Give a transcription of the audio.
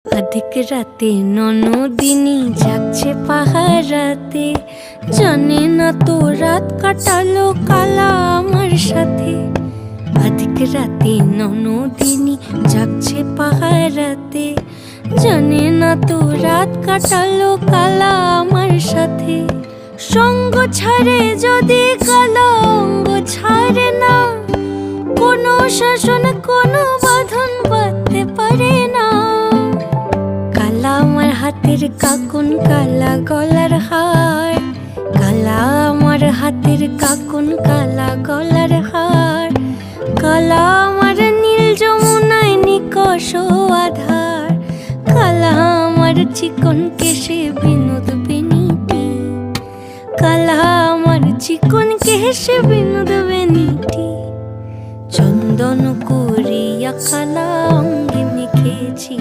अधिक राते ननदिनी जागছে পাহারাতে, জানে না তো রাত কাটালো কালা আমার সাথে। अधिक রাতে ননদিনী जागছে পাহারাতে, জানে না তো রাত কাটালো কালা আমার সাথে। সঙ্গ ছাড়ে যদি কালা অঙ্গ ছাড়ে না, কোনো শাসন কোনো বাঁধন বাঁধতে পারে না। কালা আমার হাতের কাকুন কালা গলার হার, কালা আমার হাতের কাকুন কালা গলার হার, কালা আমার নীল যমুনায় নিকষ আধার, কালা আমার চিকন কেশে বিনোদ বেনিটি, কালা আমার চিকন কেশে বিনোদ বেনিটি। চন্দন করিয়া কালা অঙ্গে মেখেছি।